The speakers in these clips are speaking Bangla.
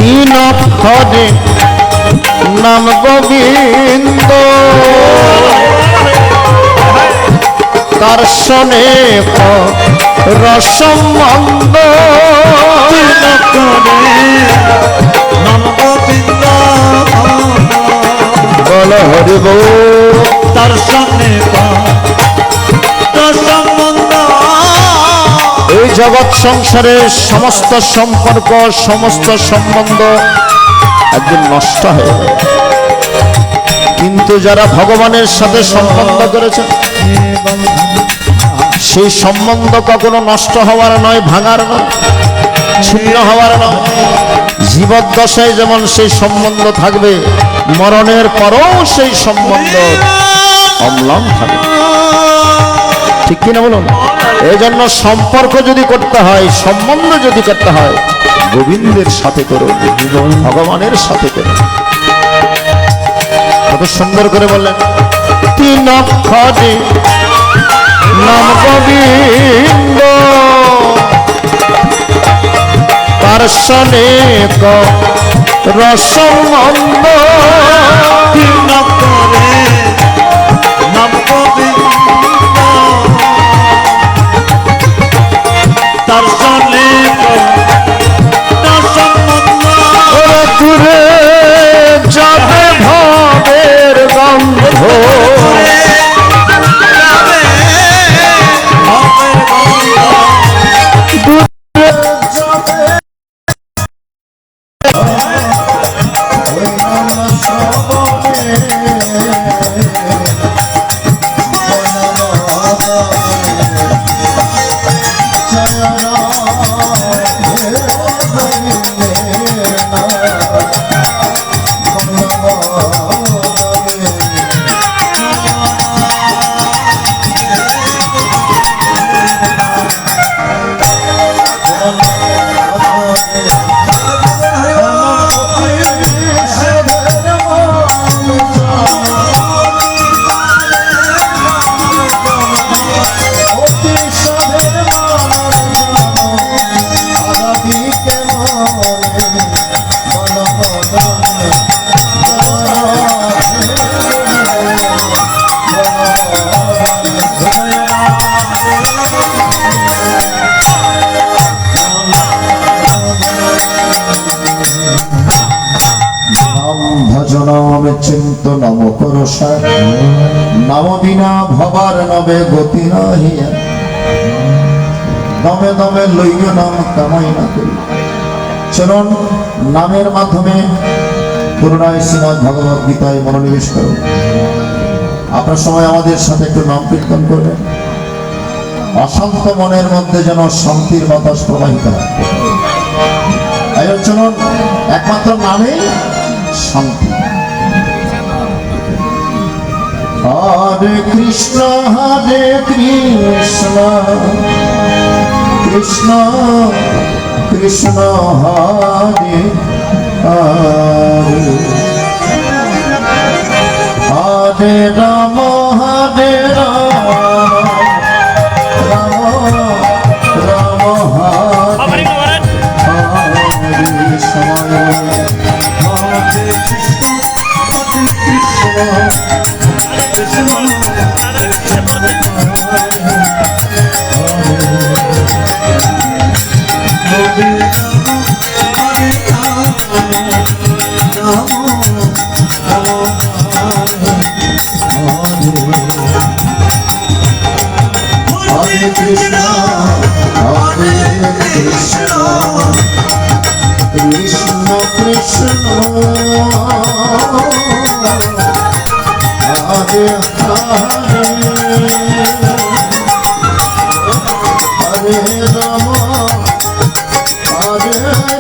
তিন অক্ষরে নাম গোবিন্দ তার সনে রসমন্দ নাম গোবিন্দ বল হরি বল তার সনে রসমন্দ। এই জগৎ সংসারের সমস্ত সম্পর্ক সমস্ত সম্বন্ধ একদিন নষ্ট হয়ে যায়, কিন্তু যারা ভগবানের সাথে সম্বন্ধ করেছে সেই সম্বন্ধ কখনো নষ্ট হওয়ার নয়, ভাঙার নয়, ছিন্ন হওয়ার নয়। জীবদ্দশায় যেমন সেই সম্বন্ধ থাকবে, মরণের পরও সেই সম্বন্ধ অম্লান থাকবে। ঠিক কিনা বলুন? এই জন্য সম্পর্ক যদি করতে হয়, সম্বন্ধ যদি করতে হয়, গোবিন্দের সাথে করুন, ভগবানের সাথে করুন। কত সুন্দর করে বললেন, তিন অক্ষরে নাম গোবিন্দ তার সনে রসমন্দ। তিন অক্ষরে নাম গোবিন্দ তার সনে রসমন্দ। দূরে যাবে ভবের গন্ধ চিন্তনম করসার নাম বিনা ভবার নবে গতি নাহিয়া দমে দমে লইয় নাম কামাই না করি। চলুন নামের মাধ্যমে পুরনায় শ্রীমদ্ ভগবদ গীতায় মনোনিবেশ করুন। আপনার সময় আমাদের সাথে একটু নাম কীর্তন করবেন। অশান্ত মনের মধ্যে যেন শান্তির বাতাস প্রবাহিত হয়। চলুন, একমাত্র নামেই শান্তি। হরে কৃষ্ণ কৃষ্ণ কৃষ্ণ হরে হরে হরে রাম হরে রাম রাম রাম হরে হরে সময় হরে কৃষ্ণ কৃষ্ণ কৃষ্ণ হরে হরে হরে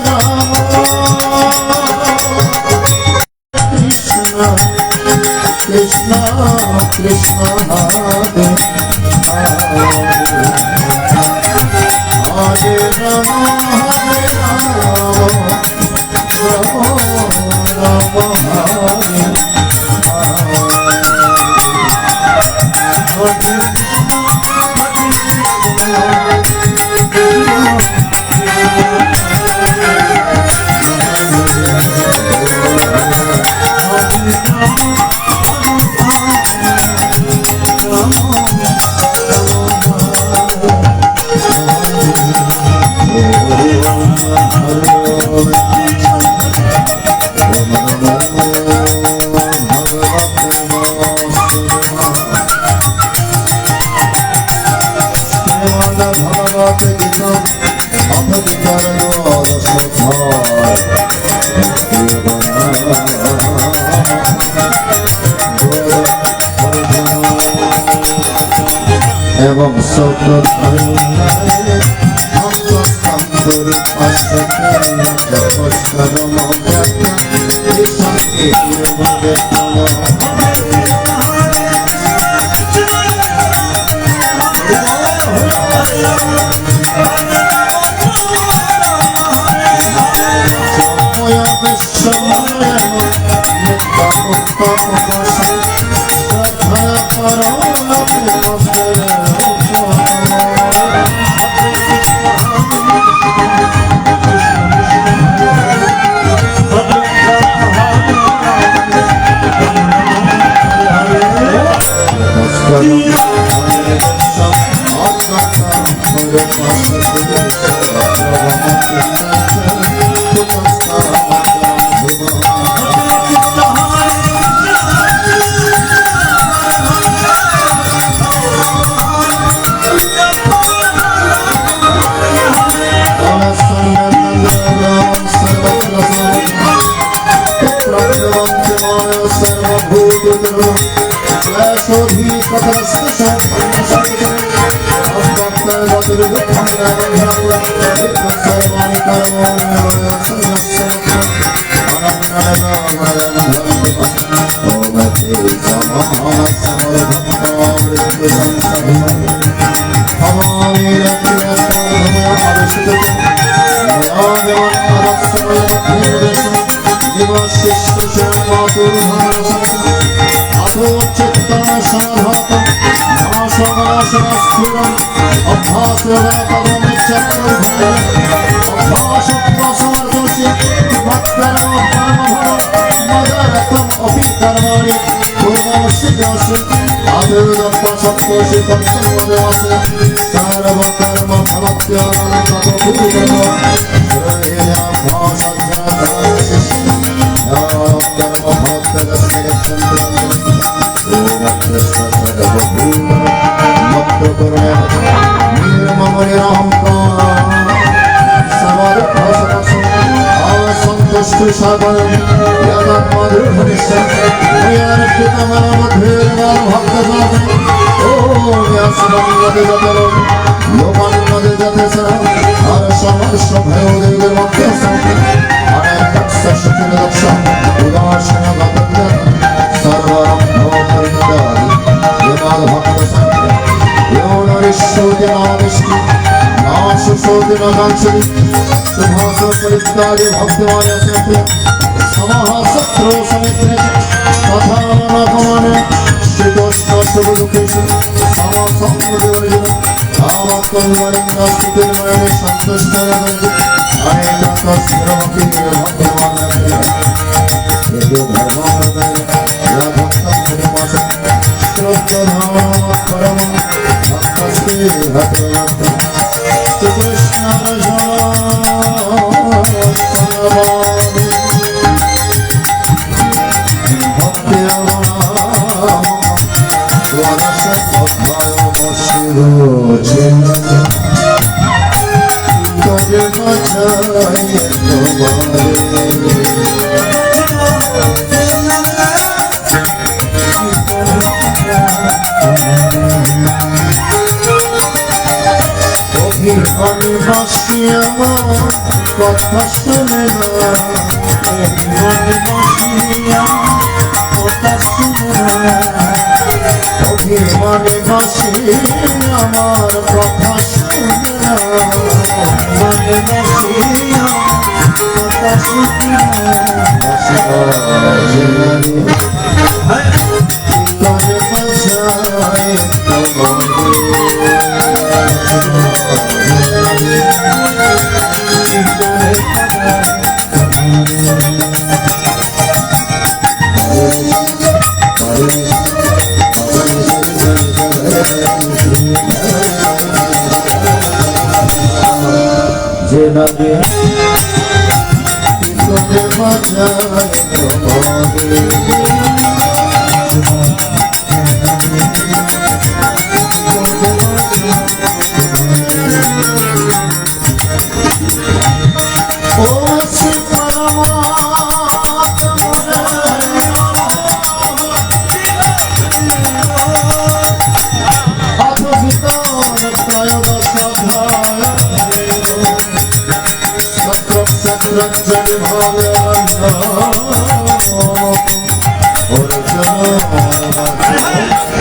রাম কৃষ্ণ কৃষ্ণ কৃষ্ণ হরে হরে রাম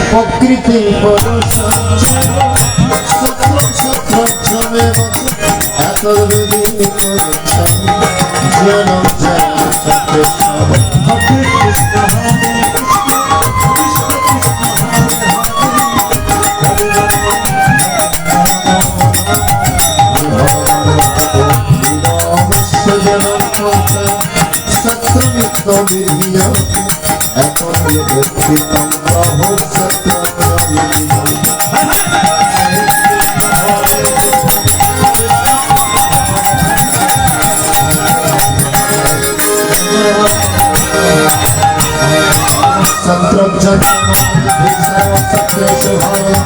প্রকৃতি এত বিধি করেছেন জনম জয় হরে কৃষ্ণ হরে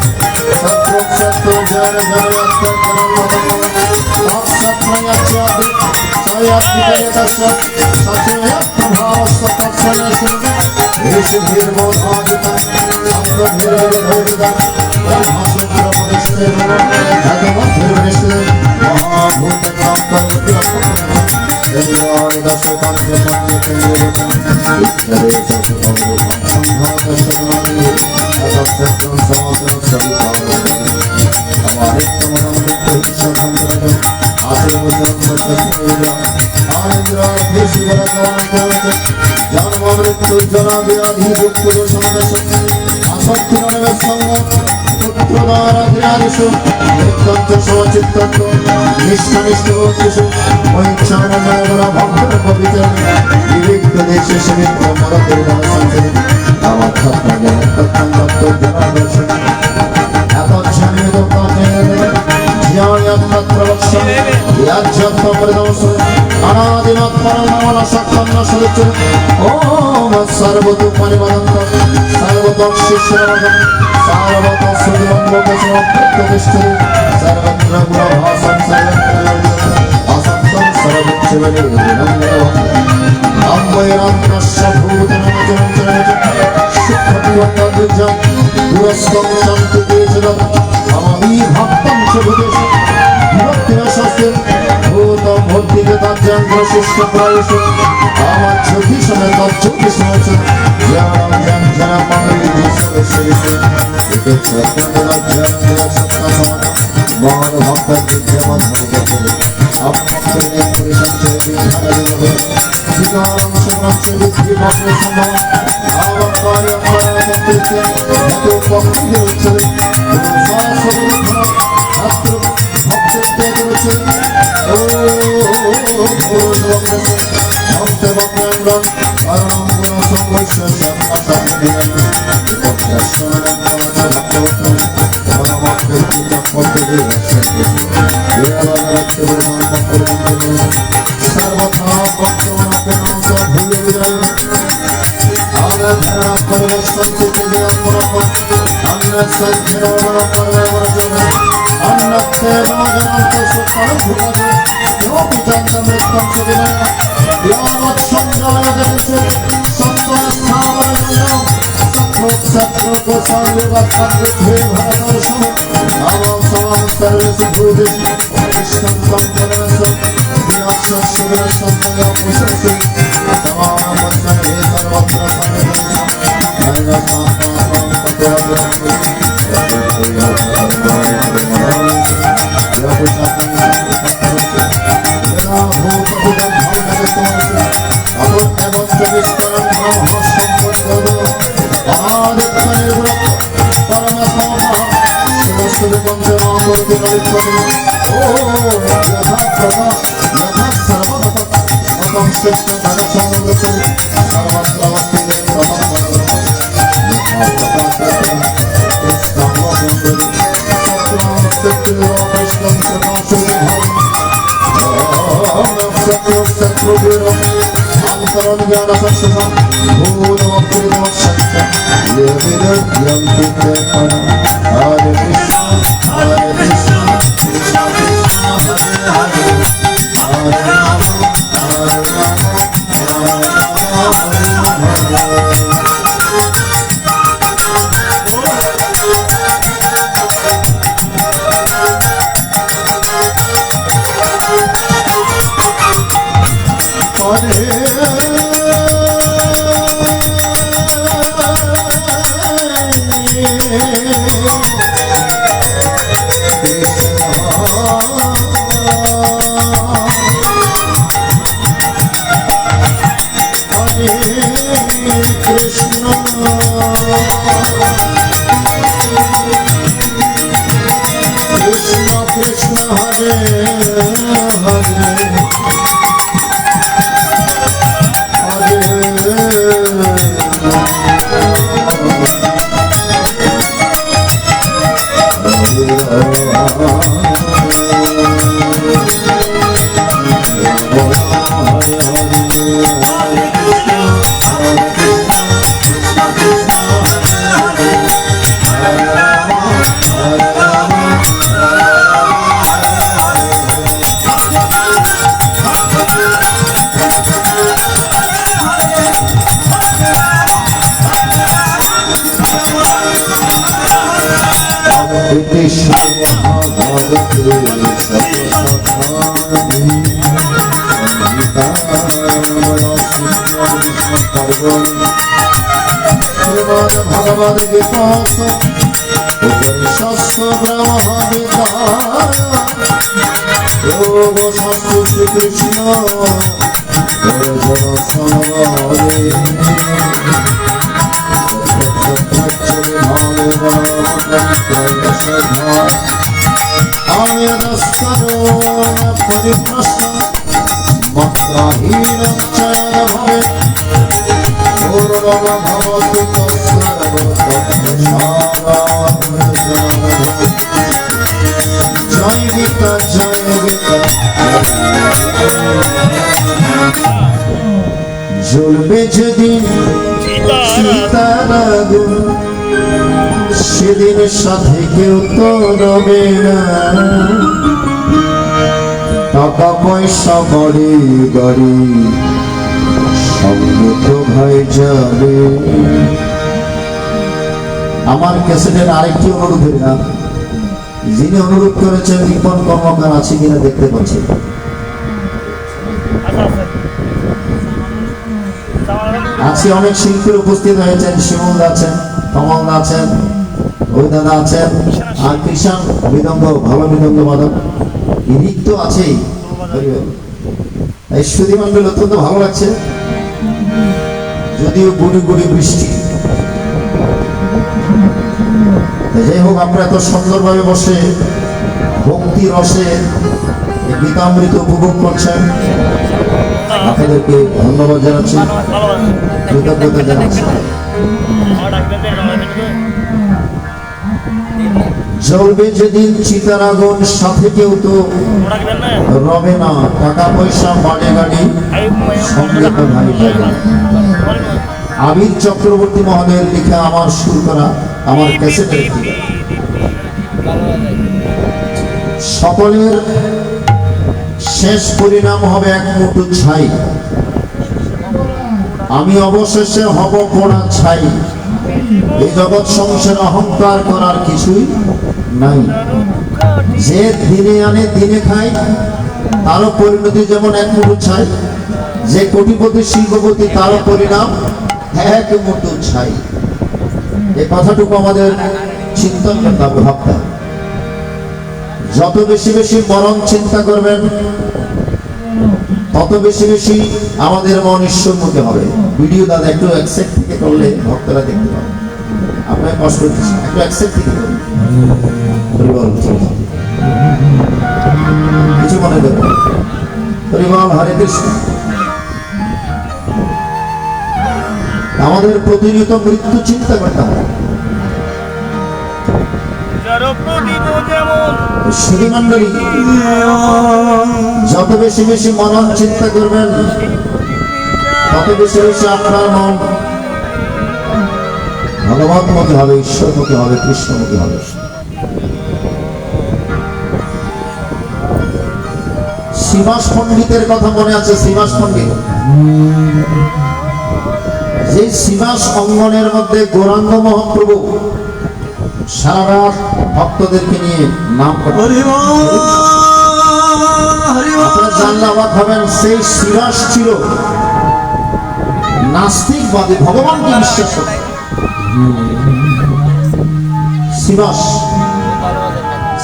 ভগবদ গীত উপনিষৎ ব্রহ্ম বিদ্যা শ্রীকৃষ্ণ মন্ত্রহীন চয়ন ভবে জয় গীতা জয় গীতা জ্বলবে যেদিন সীতার আগুন সেদিন সাথে কেউ তো রবে না টাকা পয়সা বাড়ি গাড়ি সঙ্গে তো ভাই যাবে। আমার ক্যাসেটের আরেকটি অনুরোধের গান, যিনি অনুরোধ করেছেন রিপন কর্মকার আছে কিনা দেখতে পাচ্ছেন। আজকে অনেক শিল্পীর উপস্থিত হয়েছেন, শিমুল আছেন, কমল আছেন, ওই দাদা আছেন, আর কৃষাণ মৃদঙ্গ, ভালো মৃদঙ্গ বাদক, ঋক তো আছেই। এই সুধী মন্ডল অত্যন্ত ভালো লাগছে, যদিও গুড়ি গুড়ি বৃষ্টি। যাই হোক, আপনারা এত সুন্দরভাবে বসে ভক্তি রসে গীতামৃত উপভোগ করছেন, আপনাদেরকে ধন্যবাদ জানাচ্ছি, কৃতজ্ঞতা জানাচ্ছি। জ্বলবে যেদিন চিতার আগুন সাথে কেউ তো রবে না টাকা পয়সা বাড়ে গাড়ি সঙ্গে তো ভাই যাবে। আবির চক্রবর্তী মহোদয়ের লেখা আমার সুর করা আমার ক্যাসেটের সকলের শেষ পরিণাম হবে এক মুঠো ছাই, আমি অবশেষে হব পোড়া ছাই। এই জগৎ সংসার অহংকার করার কিছুই নাই, যে দিনে আনে দিনে খায় তারও পরিণতি যেমন এক মুঠো ছাই, যে কোটিপতি শিল্পপতি তারও পরিণাম এক মুঠো ছাই। এই কথাটুকু আমাদের চিন্তন করতে হবে, ভাবতে হবে। যত বেশি বেশি মরণ চিন্তা করবেন তত বেশি বেশি আমাদের মন ঈশ্বরমুখী হবে। ভিডিও দাদা একটু অ্যাকসেপ্ট থেকে করলে ভক্তরা দেখতে পাবে, আপনার কষ্ট হচ্ছে একটু অ্যাকসেপ্ট থেকে করুন, কিছু মনে দেবেন। হরিবল হরে কৃষ্ণ। আমাদের প্রতিনিয়ত মৃত্যু চিন্তা করতে হবে। শ্রীমণ্ডলী যত বেশি বেশি মনন চিন্তা করবেন তত বেশি বেশি আপনার মন ভগবতমুখী হবে, ঈশ্বরমুখী হবে, কৃষ্ণমুখী হবে। শ্রীবাস পণ্ডিতের কথা মনে আছে? শ্রীবাস পণ্ডিত, যে শ্রীবাস অঙ্গনের মধ্যে গৌরাঙ্গ মহাপ্রভু সারা রাত ভক্তদেরকে নিয়ে নাম করতেন। আপনারা জানলে অবাক হবেন, সেই শিবাস ছিল নাস্তিকবাদী, ভগবানকে বিশ্বাস করত।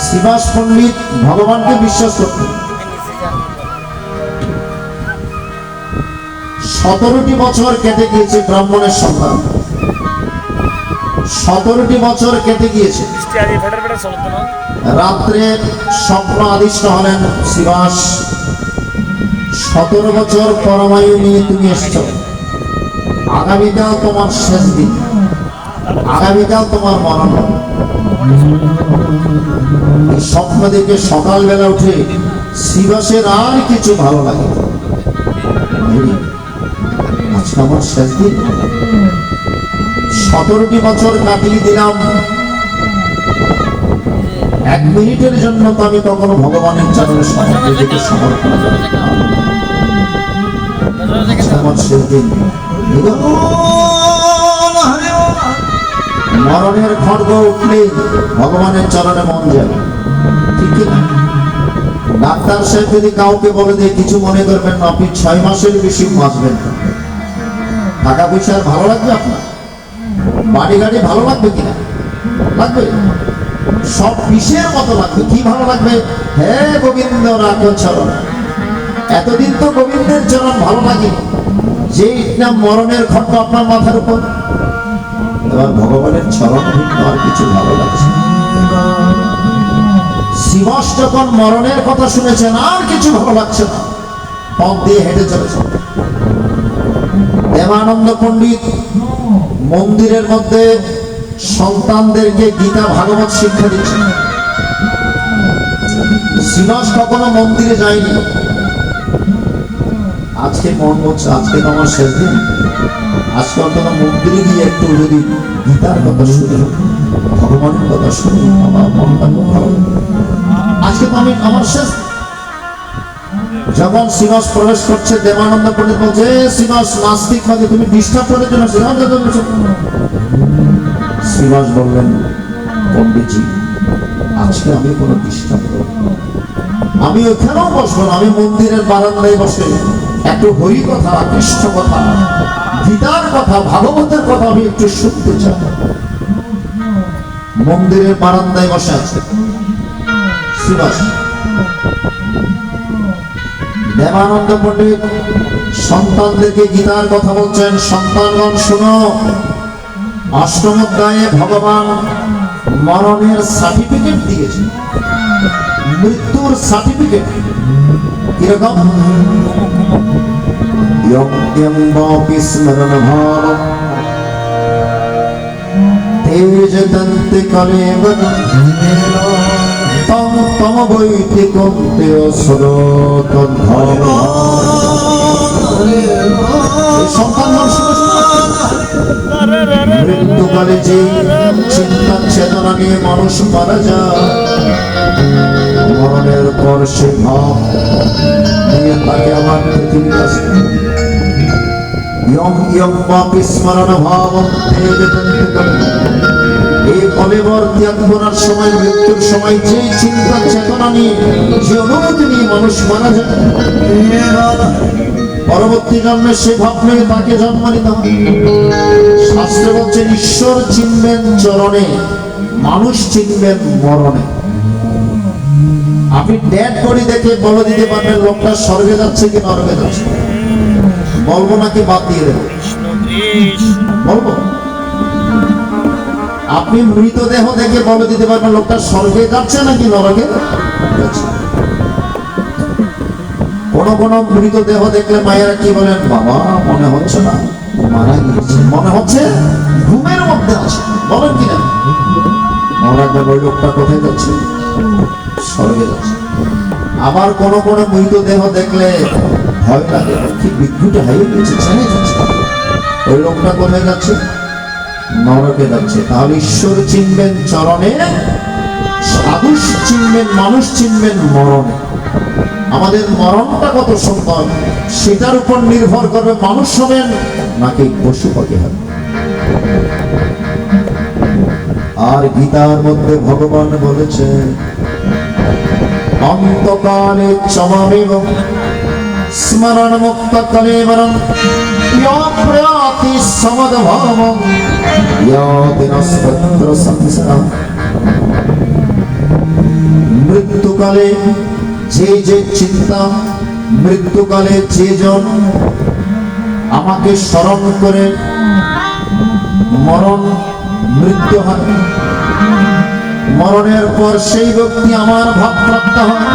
শিবাস পণ্ডিত ভগবানকে বিশ্বাস করত। 17টি বছর কেটে গিয়েছে ব্রাহ্মণের সন্তান, 17টি বছর কেটে গিয়েছে। রাত্রে স্বপ্ন আদিষ্ট হলেন শিবাস, 17 বছর পরমায়ু নিয়ে তুমি এসছো, আগামীকাল তোমার শেষ দিন, আগামীকাল তোমার মরণ। এই স্বপ্ন দেখে সকালবেলা উঠে শিবাসের আর কিছু ভালো লাগে, আজকে আমার শেষ দিন, 17টি বছর কাটিয়ে দিলাম, 1 মিনিটের জন্য তো আমি কখনো ভগবানের চরণে নিজেকে সমর্পণ করি না। আজকে আমার শেষ দিন, মরণের খড়গ উঠলে ভগবানের চরণে মন যায়, ঠিক না? ডাক্তার সাহেব যদি কাউকে বলে দেয় কিছু মনে করবেন না, আপনি 6 মাসের বেশি বাঁচবেন না, টাকা পয়সা আর ভালো লাগবে আপনার? বাড়ি গাড়ি ভালো লাগবে কিনা? লাগবে, সব বিষের মতো লাগবে। কি ভালো লাগবে? হে গোবিন্দ রাখো চরণ। এতদিন তো গোবিন্দের চরণ ভালো লাগে, যে নাম মরণের খড়গ আপনার মাথার উপর, এবার ভগবানের চরণ ভিন্ন আর কিছু ভালো লাগছে। শিবাস যখন মরণের কথা শুনেছেন আর কিছু ভালো লাগছে না, পথ দিয়ে হেঁটে চলেছেন। দেবানন্দ পণ্ডিত মন্দিরের মধ্যে সন্তানদেরকে গীতা ভাগবত শিক্ষা দিচ্ছেন। শিবাস কখনো মন্দিরে যায়নি। আজকে মন বলছে আজকে তো আমার শেষ দিন, আজকে অন্তত মন্দিরে গিয়ে একটু যদি গীতার কথা শুনি, ভগবানের কথা শুনি, আমার মনটা খুব ভালো লাগে। আজকে তো আমি আমার শেষ। যখন শিবাস প্রবেশ করছে, দেবানন্দ পণ্ডিত বলছে, শিবাস নাস্তিক মানে তুমি ডিস্টার্ব করার জন্য শিবাস বললেন, পণ্ডিতজি আজকে আমি কোনো ডিস্টার্ব করব না, আমি ওখানেও বসবো না, আমি মন্দিরের বারান্দায় বসে একটু হরি কথা, কৃষ্ণ কথা, গীতার কথা, ভাগবতের কথা আমি একটু শুনতে চাই। মন্দিরের বারান্দায় বসে আছে শিবাস। দেবানন্দ পণ্ডিত সন্তানদেরকে গীতার কথা বলছেন, সন্তানগণ শোনো, 8ম অধ্যায়ে ভগবান মরণের সার্টিফিকেট দিয়েছে, মৃত্যুর সার্টিফিকেট। কিরকম? স্মরণ ভাব তেজদন্তে কলেবর তম তম বৈতে কন্তে অসরতন ভাব। সন্তান মৃত্যুকালে যে চিন্তা চেতনা নিয়ে মানুষ মারা যায়, মরণের পর সে ভাব নিয়ে তাকে আমার পৃথিবীর আসে। স্মরণ ভাব এই কলেবর ত্যাগ করার সময়, মৃত্যুর সময় যে চিন্তা চেতনা নিয়ে, যে অনুভূতি নিয়ে মানুষ মারা যায়, পরবর্তী জন্মে সে ভাব নিয়ে তাকে জন্ম নিতে হবে। শাস্ত্রে বলছেন ঈশ্বর চিনবেন চরণে, মানুষ চিনবেন মরণে। আপনি ডেড বডি দেখে বলে দিতে পারবেন লোকটা স্বর্গে যাচ্ছে কি নরকে যাচ্ছে? বলবো নাকি বাদ দিয়ে দেবো? বলবো। আপনি মৃতদেহ দেখে বলে দিতে পারবেন লোকটা স্বর্গে যাচ্ছে নাকি নরকে যাচ্ছে। কোন কোন মৃতদেহ দেখলে মায়েরা কি বলেন, বাবা মনে হচ্ছে না মারা গিয়েছে, মনে হচ্ছে ঘুমের মধ্যে আছে, বলেন কিনা? মনে রাখবেন ওই লোকটা কোথায় যাচ্ছে? স্বর্গে যাচ্ছে। আবার কোন কোন মৃতদেহ দেখলে ভয় লাগে, কি বিদ্যুৎ হারিয়ে গেছে, ছেড়ে যাচ্ছে, ওই লোকটা কোথায় যাচ্ছে? নরকে যাচ্ছে। তাহলে ঈশ্বর চিনবেন চরণে, সাধু চিনবেন, মানুষ চিনবেন মরণে। আমাদের মরণটা কত সুন্দর, সেটার উপর নির্ভর করবে মানুষ হবেন নাকি পশু পাখি হবে। আর গীতার মধ্যে ভগবান বলেছে অন্তকালে চমামেব স্মরণ মুক্ত কলেবরম প্রয়াতি সমদভাবম দিনস্পত্র সংসার। মৃত্যুকালে যে যে চিন্তা, মৃত্যুকালে যে জন আমাকে স্মরণ করে মরণ মৃত্যু হয়, মরণের পর সেই ব্যক্তি আমার ভাবপ্রাপ্ত হয়।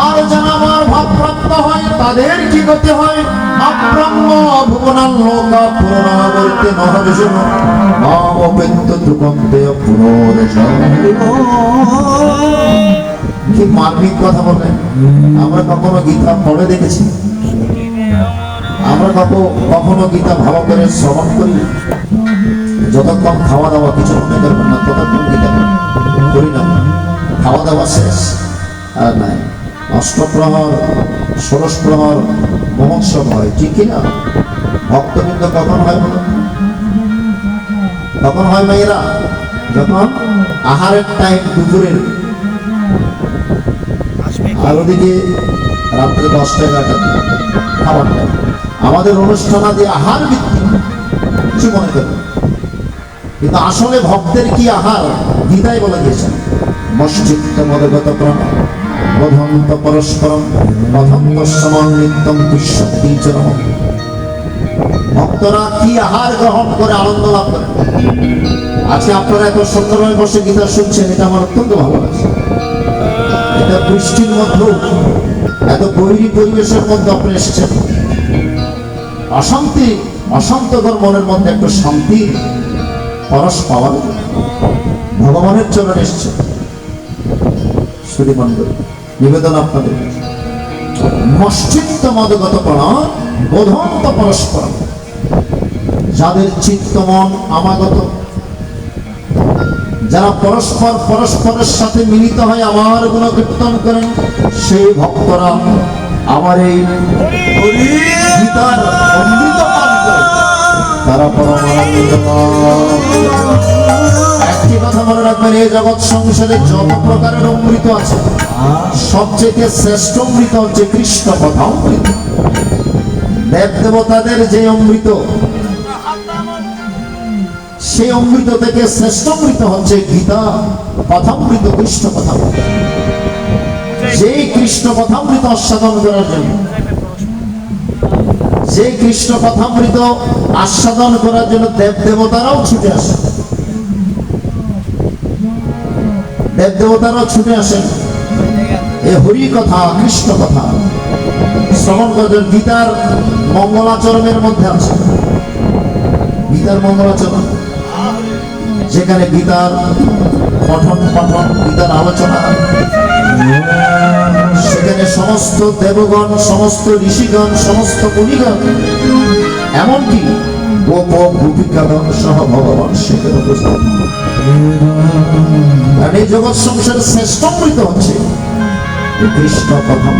আর যারা আমার ভাবপ্রাপ্ত হয় তাদের কি গতি হয়? আব্রহ্ম ভুবনাল লোকা পুনরাবর্তে নহর্জুন মামপেত্য দ্রুপন্তে পুনরজন্ম। কি মার্মিক কথা বলেন! আমরা কখনো গীতা পড়ে দেখেছি? আমরা কখনো গীতা ভালো করে শ্রবণ করি? যতক্ষণ খাওয়া দাওয়া, কিছু মনে করবেন না, ততক্ষণ গীতা করি না। খাওয়া দাওয়া শেষ আর নাই, অষ্টপ্রহর ষোড়শ প্রহর মহোৎসব হয়, ঠিক কিনা? ভক্তবৃন্দ কখন হয় বলো? কখন হয় মেয়েরা? যখন আহারের টাইম, দুপুরের। আর ওদিকে রাত্রে 10টা 11টা খাবার টাইম। আমাদের অনুষ্ঠানাদি আহার ভিত্তিক, কিছু মনে করবেন। কিন্তু আসলে ভক্তের কি আহার? গীতায় বলে দিয়েছেন, মসজিদ মদগত প্রাণ বধন্ত পরস্পরম বধন্ত সমন্বিতম বিশ্বতি চরম। ভক্তরা কি আহার গ্রহণ করে আনন্দ লাভ করেন? আজকে আপনারা এত সুন্দরভাবে বসে গীতা শুনছেন, এটা আমার অত্যন্ত ভালো লাগছে। এটা বৃষ্টির মধ্যেও, এত বৈরী পরিবেশের মধ্যে আপনি এসেছেন। অশান্তি, অশান্তকর মনের মধ্যে একটু শান্তি পরশ পাওয়ার ভগবানের চরণে এসছে। শ্রীমণ্ডল নিবেদন আপনাদের, মসজিদ মদগত প্রাণ বোধন্ত পরস্পর। যাদের চিত্ত মন আমাগত, যারা পরস্পর পরস্পরের সাথে মিলিত হয় আমার গুণকীর্তন করেন, সেই ভক্তরা আমার এই গীতার অমৃত পান করে তারা পরমানন্দিত পায়। একটি কথা মনে রাখবেন, এই জগৎ সংসারে যত প্রকারের অমৃত আছে, সবচেয়ে শ্রেষ্ঠ অমৃত হচ্ছে কৃষ্ণ কথা অমৃত। দেব দেবতাদের যে অমৃত, সেই অমৃত থেকে শ্রেষ্ঠ অমৃত হচ্ছে গীতা কথামৃত, কৃষ্ণ কথামৃত। যেই কৃষ্ণ কথামৃত আস্বাদন করার জন্য, যে কৃষ্ণ কথামৃত আস্বাদন করার জন্য দেব দেবতারাও ছুটে আসে, দেব দেবতারাও ছুটে আসেন এই হরি কথা, কৃষ্ণ কথা শ্রবণ করার। গীতার মঙ্গলাচরণের মধ্যে আছে, গীতার মঙ্গলাচরণ, যেখানে গীতার পঠন পাঠন, গীতার আলোচনা, সেখানে সমস্ত দেবগণ, সমস্ত ঋষিগণ, সমস্ত মুনিগণ, এমনকি গোপ গোপিকাগণ সহ ভগবান সেখানে উপস্থিত। আর এই জগৎ সংসারের শ্রেষ্ঠ অমৃত হচ্ছে কৃষ্ণ কথা।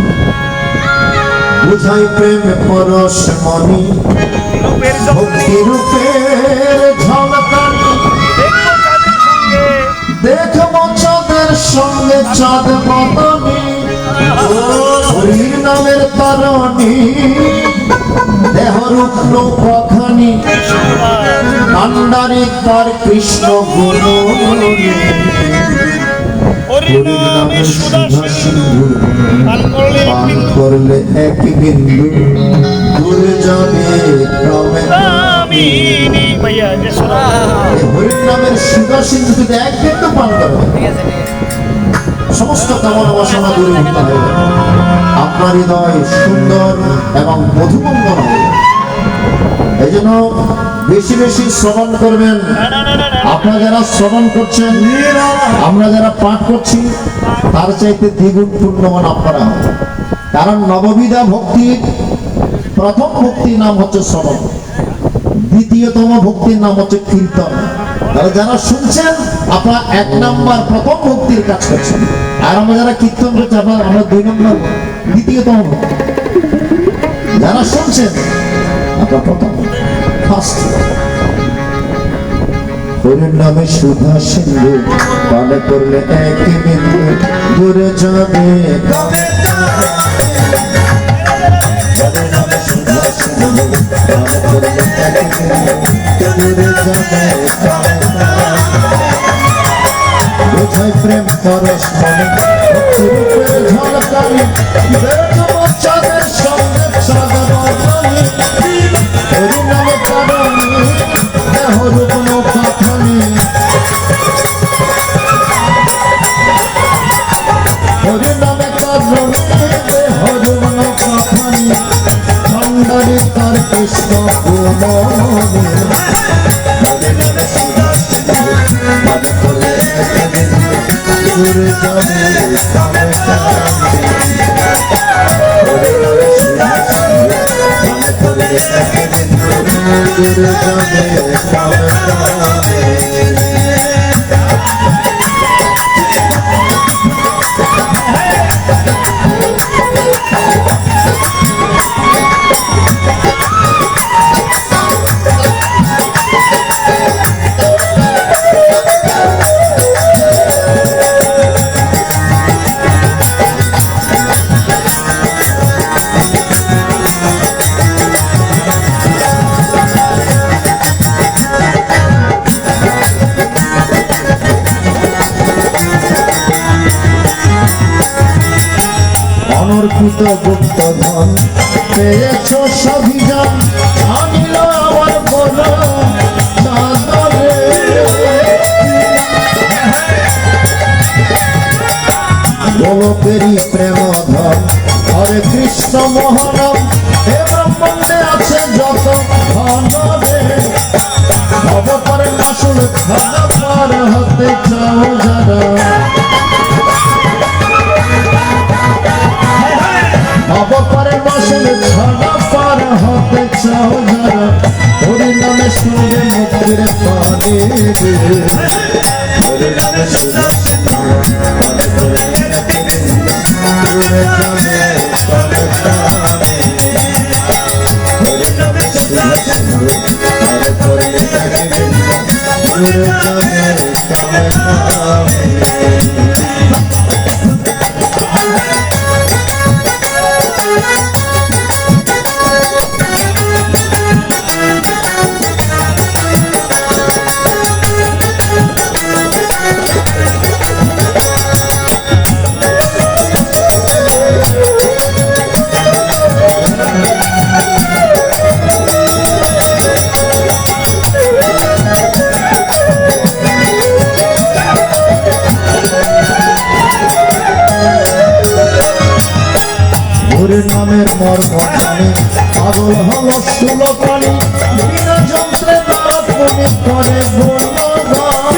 বুঝাই প্রেম পরশ মনি ভক্তি রূপের ঝলকানি, দেখবো চাঁদের সঙ্গে চাঁদ মতনি, হরির নামের তারণী দেহ রূপ নৌকাখানি, কান্ডারি তার কৃষ্ণ গুণ, হরির নামের সুধা সিন্ধু পান করলে এক বিন্দু দূরে যাবে ক্রমে। হরির নামের সুধা সিন্ধু যদি এক বিন্দু পান করে, সমস্ত কামনা বাসনা দূরীভূত হয়ে যাবে, আপনার হৃদয় সুন্দর এবং মধুমঙ্গল হবে। এই জন্য বেশি বেশি শ্রবণ করবেন। আপনারা যারা শ্রবণ করছেন, আমরা যারা পাঠ করছি, তার চাইতে দ্বিগুণ পুণ্যবান আপনারা। কারণ নববিধা ভক্তির প্রথম ভক্তির নাম হচ্ছে শ্রবণ, দ্বিতীয়তম ভক্তির নাম হচ্ছে কীর্তন। তাহলে যারা শুনছেন, আপনারা 1 নম্বর প্রথম ভক্তির কাজ করছেন। আর আমরা যারা কীর্তন করছি, আমরা 2 নম্বর দ্বিতীয়তম ভক্তি। যারা শুনছেন, আপনারা প্রথম, ফার্স্ট। হরির নামে সুধা সিন্ধু পান করলে এক বিন্দু দূরে যাবে হরির নামে সুধা সিন্ধু পান করলে এক বিন্দু দূরে যাবে বোঝাই প্রেম পরশ মনে রূপের ঝলকানি চাঁদের সঙ্গে চাঁদের বদলানি হরি নামে কারণে দেহ রূপ নৌকাখানি হরি নামে কারণে দেহ রূপ নৌকাখানি খণ্ডারি তার কৃষ্ণ পুনমনি হরি নামে সুধা সিন্ধু পান করলে এক বিন্দু দূরে যাবে কামে কামে হরি নামে সুধা সিন্ধু পান করলে এক বিন্দু দূরে যাবে কামে কামে অনর্পিত গুপ্ত ধন পেয়েছ সভিযান আনিল আমার বল চাদরে গোলকেরই প্রেম ধন হরে কৃষ্ণ মোহনম হে ব্রহ্মাণ্ডে আছে যত ধনরে অবতারের মাসুল খানা পার হতে চাও যারা অবতারের মাসুল খানা পার হতে চাও যারা হরি নামে শুনে মুক্তির পানে হরি নামে সুধা সিন্ধু পান করলে এক বিন্দু দূরে যাবে কামে কামে হরি নামে সুধা সিন্ধু পান করলে এক বিন্দু দূরে যাবে কামে কামে হরির নামের মর্ম জানি পাগল হল সুলকানি বিনা যন্ত্রে তারা পুনি করে গুণগান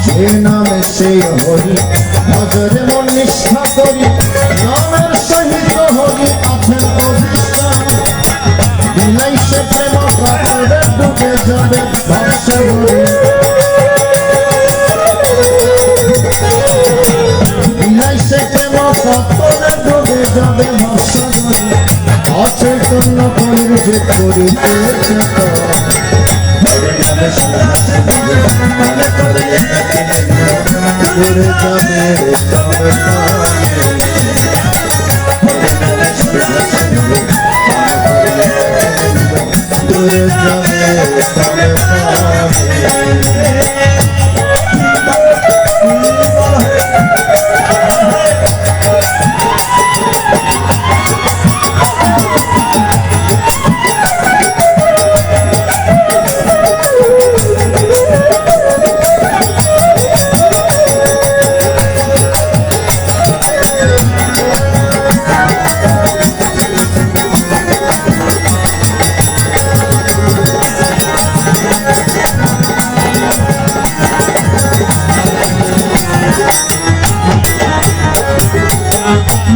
যে নামে সেই হরি ভজরে মন নিষ্ঠা করি নামের সহিত হরি আছেন অধিষ্ঠান বিলাই সে প্রেম কাতরে ডুবে যাবে ভবসাগরে সত্তরে ডুবে যাবে ভবসাগরে অচৈতন্য করির যে করিতে হরি নামে সুধা সিন্ধু পান করলে এক বিন্দু দূরে যাবে কামে কামে হরি নামে সুধা সিন্ধু পান করলে এক বিন্দু দূরে যাবে কামে কামে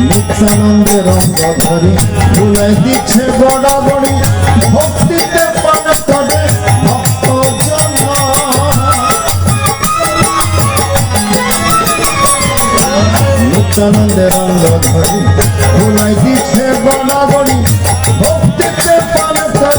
নিত্যানন্দের রঙ্গ ধরে ভুলাই দিচ্ছে গড়াগড়ি ভক্তিতে পান করে ভক্ত জন নিত্যানন্দের রঙ্গ ধরে ভুলাই দিচ্ছে গড়াগড়ি ভক্তিতে পান করে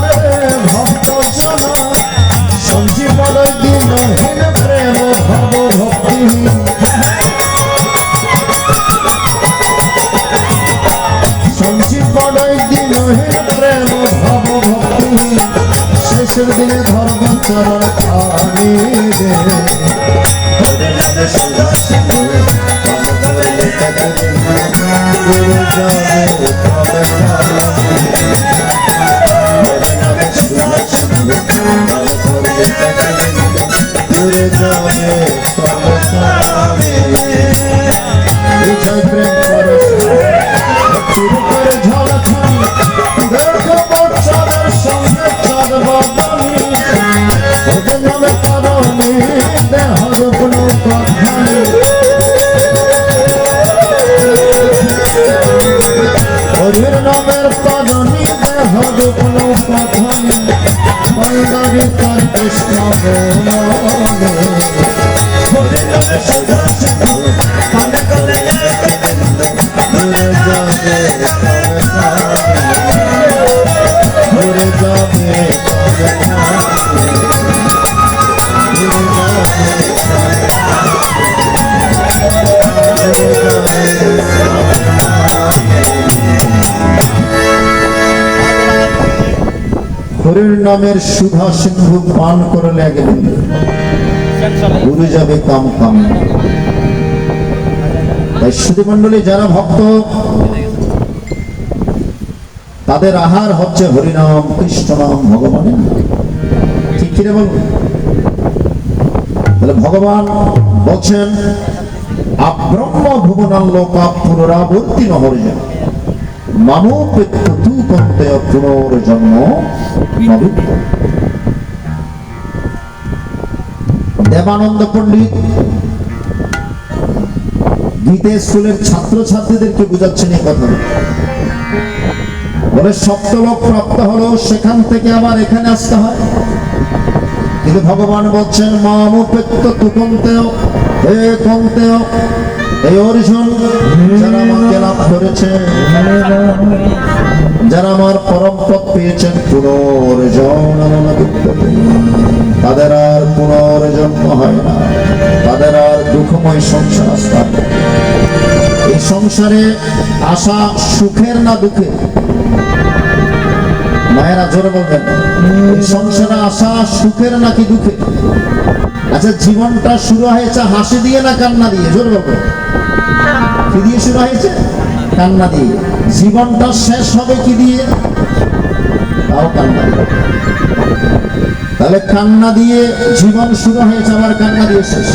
মানুষের দিলে ধর্ম চরণ আনি রে হরে নামে সুধা সিন্ধু পান করলে তাকে দূরে যাবে তবে হরে নামে সুধা সিন্ধু পান করলে তাকে দূরে যাবে তবে বিজয় প্রেম পরশ শুরু করে ঝলকানি দেখো বচ্চাদের সঙ্গে চরবনি ওদের নামে কারণে দেহর কোনো কথানি হরির নামের কারণে দেহর কোনো কথানি বন্দারি তার কৃষ্ণ বলে হরে নামে সুধা সিন্ধু পান করলে তাকে দূরে যাবে ঘুরে যাবে হরির নামের সুধা সিন্ধু পান করলে গেলে ঘুরে যাবে কাম কাম। তাই সুধী মণ্ডলী যারা ভক্ত তাদের আহার হচ্ছে হরিনাম কৃষ্ণ নাম ভগবানের নাম। ঠিক কিরে বল? তাহলে ভগবান বলছেন আব্রহ্ম ভুবনাল লোকা পুনরাবর্তী নহরিজন মানব তু কন্তে পুনর্জন্ম নবিত্ত। দেবানন্দ পণ্ডিত গীতে স্কুলের ছাত্রছাত্রীদেরকে বুঝাচ্ছেন এই কথা। বলে সপ্তলোক প্রাপ্ত হলো সেখান থেকে আবার এখানে আসতে হয়, কিন্তু ভগবান বলছেন মামুপেত্য তু কন্তেও হে কন্তেও এই অর্জুন যারা আমাকে লাভ করেছে, যারা আমার পরম পদ পেয়েছেন পুনর্জন্ম তাদের আর পুনর্জন্ম হয় না, তাদের আর দুঃখময় সংসার আসতে হয়। এই সংসারে আসা সুখের না দুঃখের? মায়েরা জোরে বলবেন, এই সংসারে আসা সুখের নাকি দুঃখের? আচ্ছা জীবনটা শুরু হয়েছে হাসি দিয়ে না কান্না দিয়ে? জোরে বলবেন, কি দিয়ে শুরু হয়েছে? কান্না দিয়ে। জীবনটা শেষ হবে কি দিয়ে? তাও কান্না দিয়ে। তাহলে কান্না দিয়ে জীবন শুরু হয়েছে, আবার কান্না দিয়ে শেষ।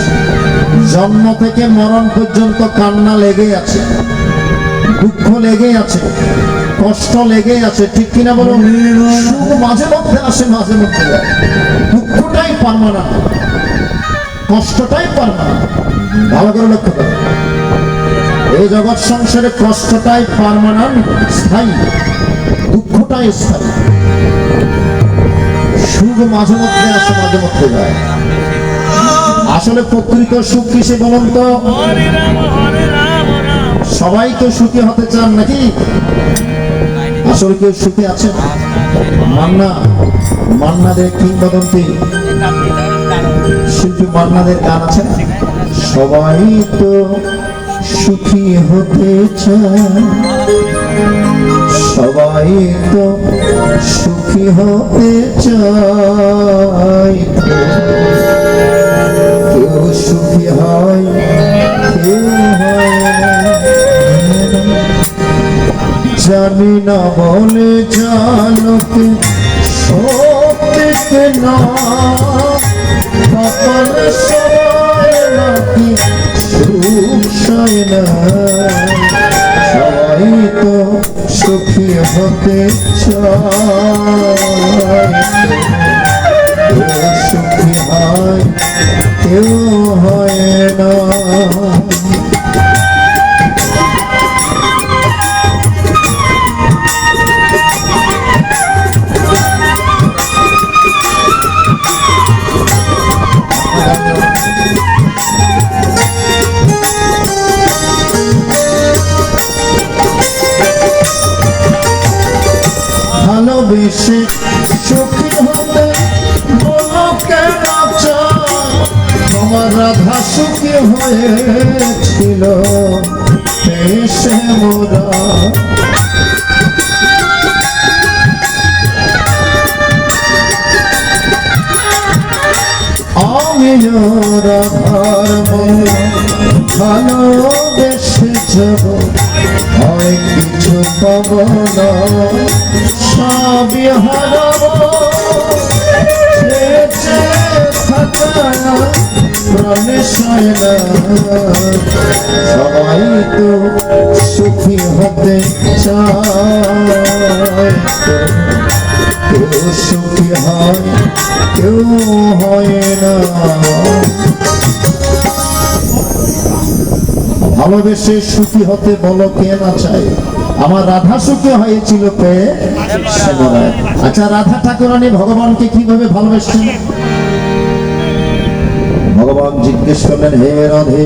জন্ম থেকে মরণ পর্যন্ত কান্না লেগে আছে, দুঃখ লেগে আছে, কষ্ট লেগে আছে, ঠিক কিনা বলুন? সুখ মাঝে মধ্যে আসে, মাঝে মধ্যে যায়। দুঃখটাই পার্মানেন্ট, কষ্টটাই পার্মানেন্ট। ভালো করে লক্ষ্য করুন, এই জগৎ সংসারে কষ্টটাই পার্মানেন্ট, স্থায়ী, দুঃখটাই স্থায়ী। সুখ মাঝে মধ্যে আসে, মাঝে মধ্যে যায়। আসলে প্রকৃত সুখ কিসে বলুন তো? সবাই তো সুখী হতে চান নাকি? আসলে কেউ সুখী আছে? মান্নাদের কিংবদন্তি শিল্পী মান্নাদের গান আছে, সবাই তো সুখী হতে চায়, সবাই তো সুখী হতে চায়, কেউ সুখী হয় কেউ হয় না। জানি না বলে জানকে সত্যকে না কপাল সবাই নাকি সুখ সয় না, সবাই তো সুখী হতে চায়, কেউ সুখী হয় কেউ হয় না। ভালোবেসে সুখী হতে বলো কেন চায়, তোমার রাধা সুখী হয়েছিল এসে মোরা। রাধার মন ভালোবেসে যাব হয় কিছু পাব না সবই হারাবো বেঁচে থাকা প্রাণে সয় না সবাই তো সুখী হতে চায় কেউ সুখী হয় কেউ হয় না ভালোবেসে সুখী হতে বলো কে না চায় আমার রাধা সুখী হয়েছিল পেয়ে শ্যামরায়। আচ্ছা রাধা ঠাকুরানী ভগবানকে কিভাবে ভালোবেসেছেন ভগবান জিজ্ঞেস করলেন হে রাধে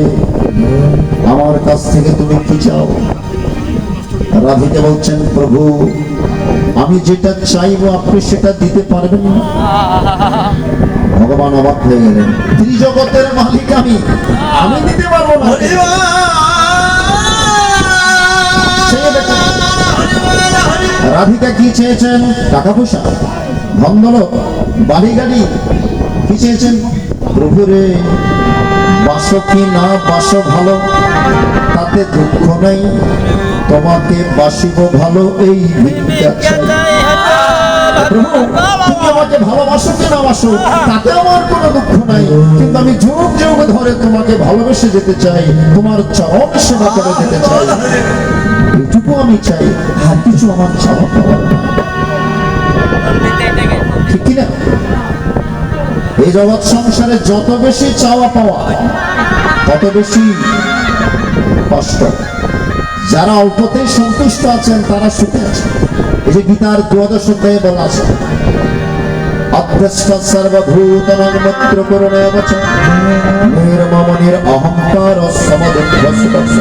আমার কাছ থেকে তুমি কি চাও রাধিকা বলছেন প্রভু আমি যেটা চাইবো আপনি সেটা দিতে পারবেন না ভগবান অবাক হয়ে গেলেন ত্রিজগতের মালিক আমি দিতে পারবো না রাধিকা কি চেয়েছেন টাকা পয়সা ধন দৌলত বাড়ি গাড়ি কি চেয়েছেন প্রভু রে বাসো কি না বাসো ভালো তাতে দুঃখ নাই তোমাকে বাসিব ভালো এই ভিক্ষা চাই প্রভু তুমি আমাকে ভালোবাসো কি না বাসো তাতে আমার কোনো দুঃখ নাই কিন্তু আমি যুগ যুগ ধরে তোমাকে ভালোবেসে যেতে চাই তোমার চরণ সেবা করে যেতে চাই এইটুকু আমি চাই আর কিছু আমার চাওয়া পাওয়া ঠিক কিনা এই জগৎ সংসারে যত বেশি চাওয়া পাওয়া তত বেশি কষ্ট যারা অল্পতেই সন্তুষ্ট আছেন তারা সুখে আছেন এই যে গীতার 12 অধ্যায়ে বলা আছে অভ্যস্ত সর্বভূতানাং মৈত্র করুণেব চ নির্মমনির অহংকার সমদুঃখস্পর্শ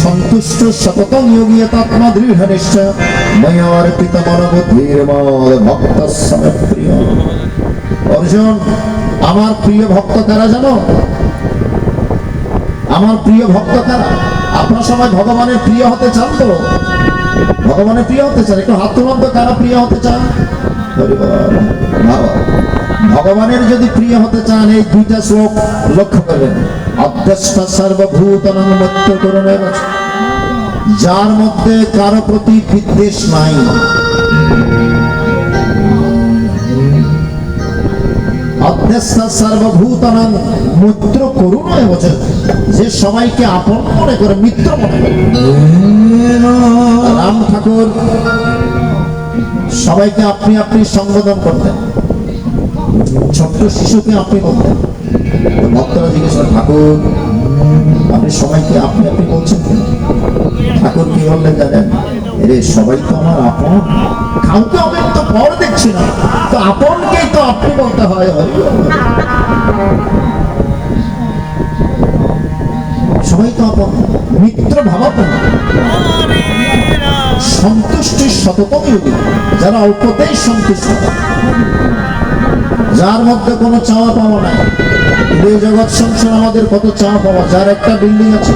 সন্তুষ্ট সততং যোগী তৎমা দৃঢ় নিশ্চয় ময়ার্পিত মনোবুদ্ধির্মদ ভক্ত সমপ্রিয় অর্জুন আমার প্রিয় ভক্ত কারা জানো আমার প্রিয় ভক্ত কারা আপনার সবাই ভগবানের প্রিয় হতে চান তো ভগবানের প্রিয় হতে চান একটু হাত তুলুন তো কারা প্রিয় হতে চান ভগবানের যদি প্রিয় হতে চান এই দুইটা শ্লোক লক্ষ্য করবেন অভ্যস্ত সর্বভূতানাং মৈত্র করুণেব চ যার মধ্যে কারো প্রতি বিদ্বেষ নাই অভ্যস্ত সর্বভূতানাং মৈত্র করুণেব চ যে সবাইকে আপন মনে করে মিত্র মনে করে রাম ঠাকুর সবাইকে আপনি আপনি সম্বোধন করতেন ছোট্ট শিশুকে আপনি বলতেন ভক্তরা জিজ্ঞেস করেন ঠাকুর আপনি সবাইকে আপনি আপনি বলছেন ঠাকুর কি বললেন জানেন এরে সবাই তো আমার আপন কাউকে আমি তো পর দেখছি না তো আপনকেই তো আপনি বলতে হয় সবাই তো আপন মিত্র ভাবাপন সন্তুষ্টির শততম যোগী যারা অল্পতেই সন্তুষ্ট যার মধ্যে কোনো চাওয়া পাওয়া নাই এই জগৎ সংসার আমাদের কত চাওয়া পাওয়া যার একটা বিল্ডিং আছে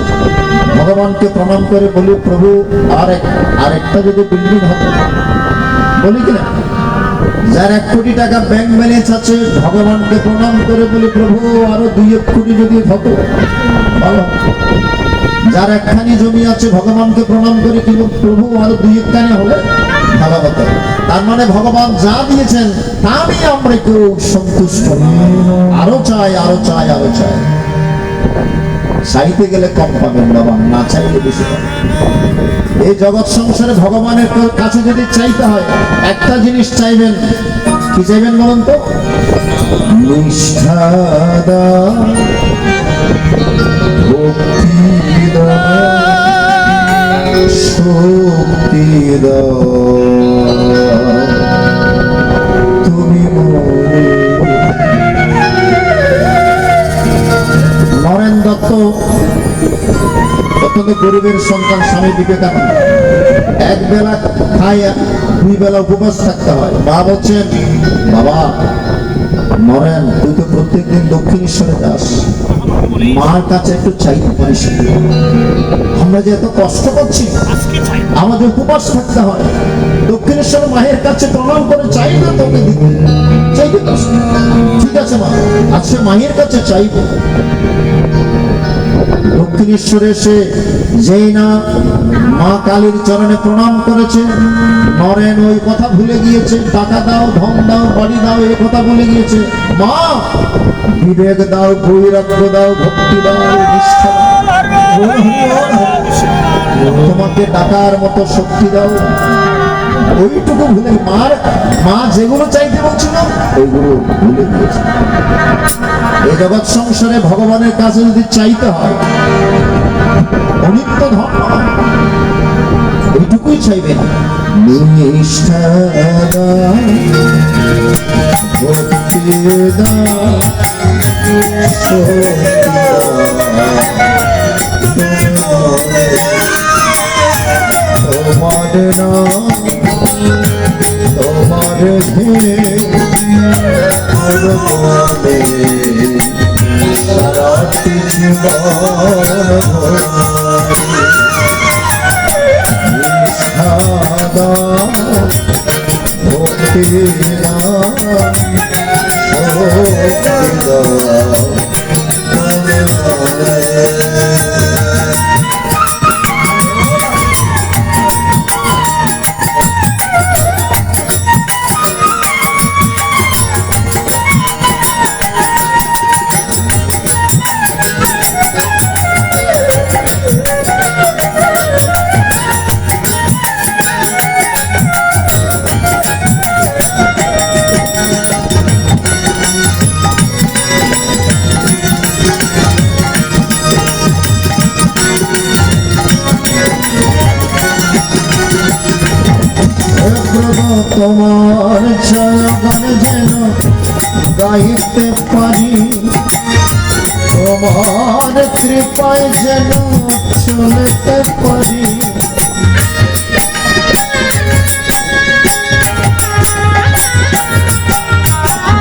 ভগবানকে প্রণাম করে বলি প্রভু আরেকটা যদি বিল্ডিং হতো বলি কিনা যার 1 কোটি টাকা ব্যাংক ব্যালেন্স আছে ভগবানকে প্রণাম করে বলি প্রভু আরো 2-1 কোটি যদি হতো ভালো যার একখানি জমি আছে ভগবানকে প্রণাম করে কি প্রভু আরো 2-1 খানি হলে ভালো হতো তার মানে ভগবান যা দিয়েছেন তা নিয়ে আমরা কেউ সন্তুষ্ট আরো চাই আরো চাই আরো চাই চাইতে গেলে কম পাবেন বাবা না চাইলে বেশি পাবেন এই জগৎ সংসারে ভগবানের কাছে যদি চাইতে হয় একটা জিনিস চাইবেন কি চাইবেন বলুন তো নিষ্ঠা শক্তি তুমি নরেন দত্ত অত্যন্ত গরিবের সন্তান স্বামী বিবেকানন্দ এক বেলা খায় 2 বেলা উপবাস থাকতে হয় মা বলছেন বাবা নরেন তুই তো প্রত্যেকদিন দক্ষিণেশ্বরে যাস মার কাছে একটু চাইতে পারিস। আমরা যে এত কষ্ট করছি, আমাদের উপবাস থাকতে হয়, দক্ষিণেশ্বর মায়ের কাছে প্রণাম করে চাইবে তোকে দিতে, চাইবে তো। ঠিক আছে মা, আজকে মায়ের কাছে চাইবো। দক্ষিণেশ্বরে এসে যেই না মা কালীর চরণে প্রণাম করেছে, নরেন ওই কথা ভুলে গিয়েছে, টাকা দাও, ধন দাও, বাড়ি দাও, এই কথা ভুলে গিয়েছে। মা বিবেক দাও, বৈরাগ্য দাও, ভক্তি দাও, নিষ্ঠা দাও, তোমাকে ডাকার মতো শক্তি দাও। ওইটুকু ভুলে মা যেগুলো চাইতে বলছিল ওইগুলো ভুলে গিয়েছে। এই জগৎ সংসারে ভগবানের কাছে যদি চাইতে হয়, অনিত্য ধর্ম ওইটুকুই চাইবেন। নিষ্ঠা দাও, ভক্তি দাও, শক্তি দাও, তোমার নাম তোমার সারাটি জীবন নিষ্ঠা দাও, ভক্তি দাও, শক্তি দাও। তোমার জয়গান যেন গাইতে পারি, তোমার কৃপায় যেন চলতে পারি।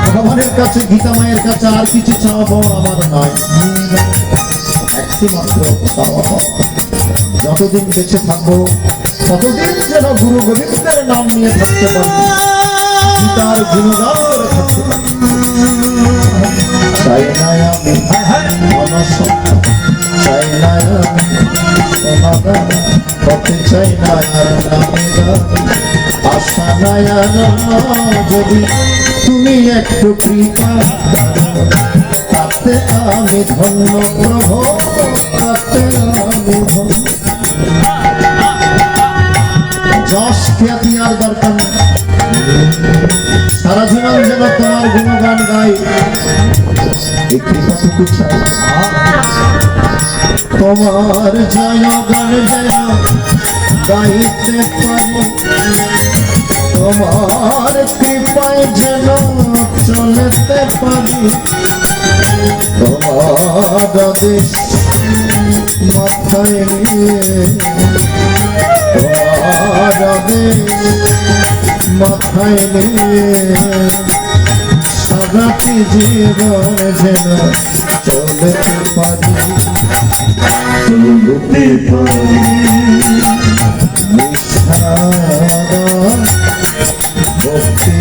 ভগবানের কাছে, গীতা মায়ের কাছে আর কিছু চাওয়া আমার নয়, একটি মাত্র চাওয়া, যতদিন বেঁচে থাকবো ততদিন যেন গুরু গোবিন্দের নাম নিয়ে থাকতে পারি, গীতার গুণগান করে থাকতে পারি। চাই না আমি মানস, চাই না আমি সমাধান, পথে চাই না আর নামে আশা নাই আর, যদি তুমি একটু কৃপা তাতে আমি ধন্য প্রভু, তাতে আমি ধন্য। যশ খ্যাতি আর দরকার নেই, সারা জীবন যেন তোমার গুণগান গাই, এই কৃপাটুকু চাই। তোমার জয়গান যেন গাইতে পারি, তোমার কৃপায় যেন চলতে পারি, তোমার আদেশ মাথায় নিয়ে, তোমার আদেশ মাথায় নিয়ে সারাটি জীবন যেন চলতে পারি, চলতে পারি। নিষ্ঠা ভক্তি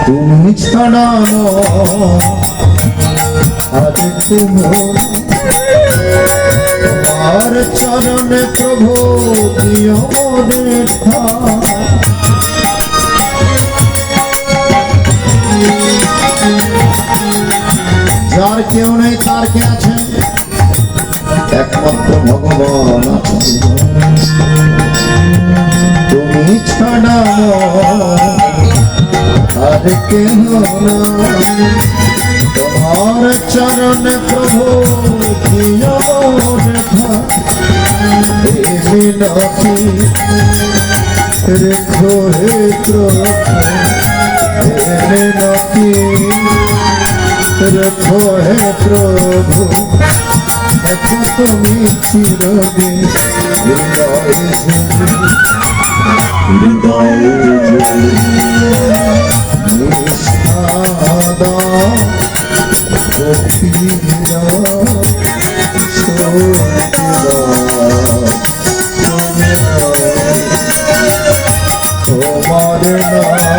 তুমি ছাড়া আজ তোমার চরণে প্রভু দিও মোদের যার কেউ নেই তার কে আছে, একমাত্র ভগবান আছেন। তুমি ছাড়া আর কেহ না, তোমার নাকি রেখো হে প্রভু এনে নাকি রেখো হে প্রভু দেখো তুমি চিরদিন হৃদয়ে জ্বলি নিষ্ঠাদা ভক্তিরা তোমার নাম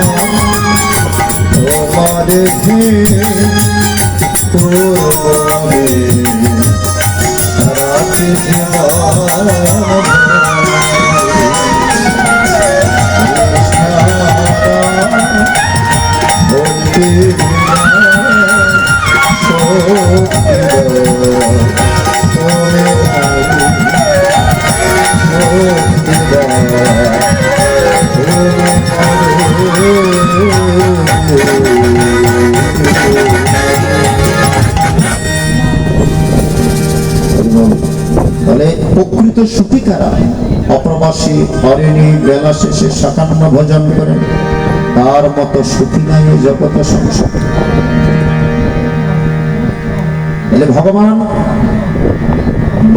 তোমার সারাটি তাহলে প্রকৃত সুখী কারা? অপ্রবাসী হরিণী বেলা শেষে সাকান্ন ভোজন করেন, তার মতো সুখী নাই এই জগত সংসার। তাহলে ভগবান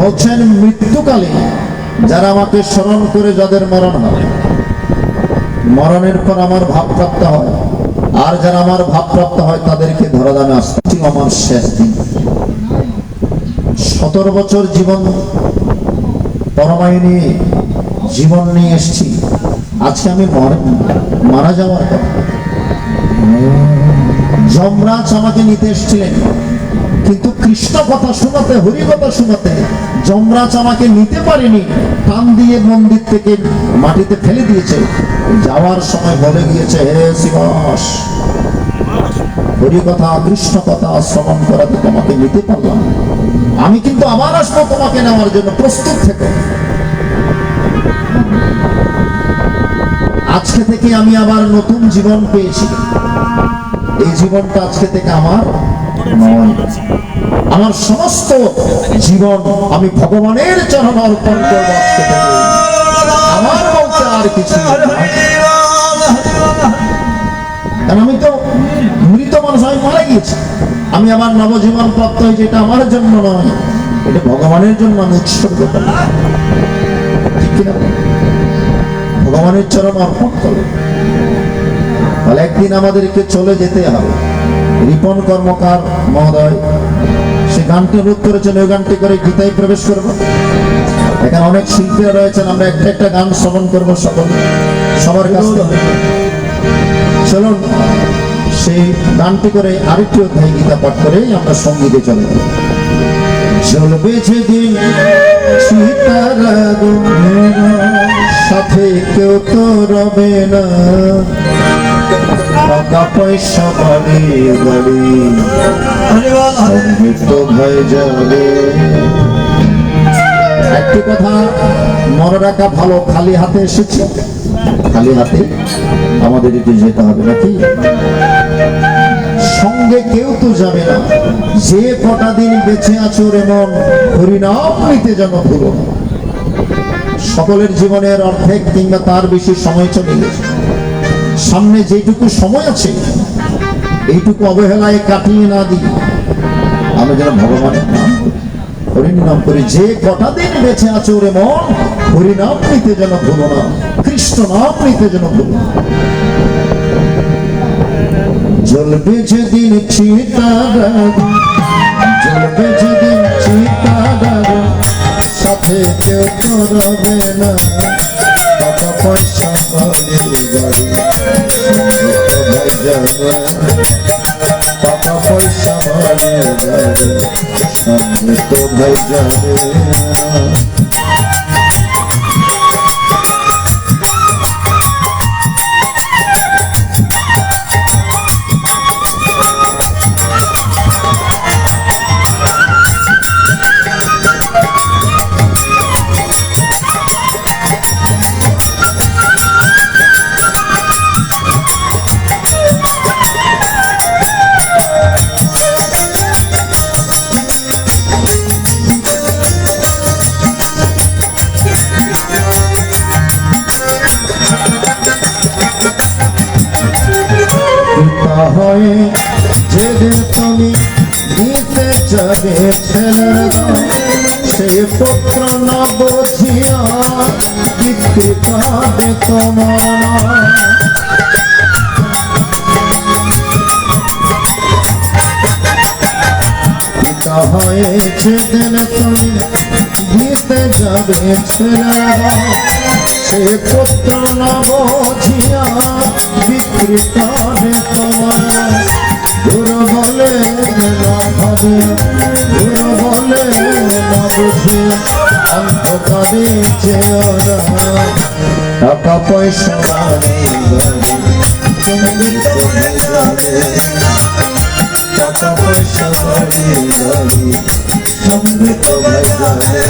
বলছেন মৃত্যুকালে যারা আমাকে স্মরণ করে যাদের মরণ হয়, মরণের পর আমার ভাবপ্রাপ্ত হয়, আর যারা আমার ভাবপ্রাপ্ত হয় তাদেরকে ধরাধামে আসতে আমার শেষ দিন। 17 বছর জীবন পরমায়ু নিয়ে জীবন নিয়ে এসছি, আজকে আমি মারা যাওয়ার পর যমরাজ আমাকে নিতে এসেছিলেন, কিন্তু কৃষ্ণ কথা শোনাতে, হরি কথা শোনাতে যমরাজ আমাকে নিতে পারেনি, টান দিয়ে মন্দির থেকে মাটিতে ফেলে দিয়েছে। যাওয়ার সময় বলে গিয়েছে, হে শিবাস, হরি কথা কৃষ্ণ কথা শ্রবণ করাতে তোমাকে নিতে পারলাম, আমি কিন্তু আবার আসবো তোমাকে নেওয়ার জন্য, প্রস্তুত থেকো। আজকে থেকে আমি আবার নতুন জীবন পেয়েছি, এই জীবনটা আজকে থেকে আমার নয়, আমার সমস্ত জীবন আমি ভগবানের চরণ অর্পণ করব আজকে থেকে, আমার বলতে আর কিছু নয়। কারণ আমি তো মৃত মানুষ, আমি মারা গিয়েছি, আমি আমার নবজীবন প্রাপ্ত হয়েছে, এটা আমার জন্য নয়, এটা ভগবানের জন্য আমি উৎসর্গ করি, ঠিক কিনা? ভগবানের চরণ অর্পণ করব। তাহলে একদিন আমাদেরকে চলে যেতে হবে। রিপন কর্মকার মহোদয় সে গানটি অনুরোধ করেছেন, ওই গানটি করে গীতায় প্রবেশ করব। এখানে অনেক শিল্পীরা রয়েছেন, আমরা একটা একটা গান শ্রবণ করবো সবার কাছে। চলুন সেই গানটি করে আরেকটি অধ্যায় গীতা পাঠ করে আমরা সঙ্গীতে চলে যাব। জ্বলবে যেদিন সীতার আগুন, সাথে কেউ তো রবে না, টাকা পয়সা বাড়ি বাড়ি সমৃদ্ধ হয়ে যাবে। একটি কথা মনে রাখা ভালো, খালি হাতে এসেছি, খালি হাতে আমাদের এটি যেতে হবে নাকি? সঙ্গে কেউ তো যাবে না, যে কটা দিন বেঁচে আছো রে মন, হরিনাম নিতে যেন ভুলো না। সকলের জীবনের অর্ধেক কিংবা তার বেশি সময় চলে গেছে, সামনে যেটুকু সময় আছে এইটুকু অবহেলায় কাটিয়ে না দিই, আমরা যেন ভগবানের নাম হরিনাম করি। যে কটা দিন বেঁচে আছো রে মন, হরিনাম নিতে যেন ভুলো না, কৃষ্ণ নাম নিতে যেন ভুলো না। জ্বলবে যেদিন চিতার আগুন, জ্বলবে যেদিন চিতার আগুন, সাথে কেউ তো রবে না, টাকা পয়সা বাড়ি বাড়ি হয়ে যাবে, টাকা পয়সা বাড়ি বাড়ি সমৃদ্ধ হয়ে যাবে। পিতা হয়ে যেদিন তুমি দিতে যাবে ছেলের দাম, সে পুত্র না বুঝিয়া পিতৃ কাঁদে তোমার নাম। পিতা হয়ে যেদিন তুমি দিতে যাবে ছেলের দাম, সে পুত্র না বুঝিয়া পিতৃ কাঁদে তোমার নাম। দূর বলে না ভাবে, দূর বলে না বুঝে, অন্ধকারে যেও না। টাকা পয়সা বাড়ি গাড়ি তুমি চলে যাবে, টাকা পয়সা বাড়ি গাড়ি সঙ্গে তোমায় যাবে।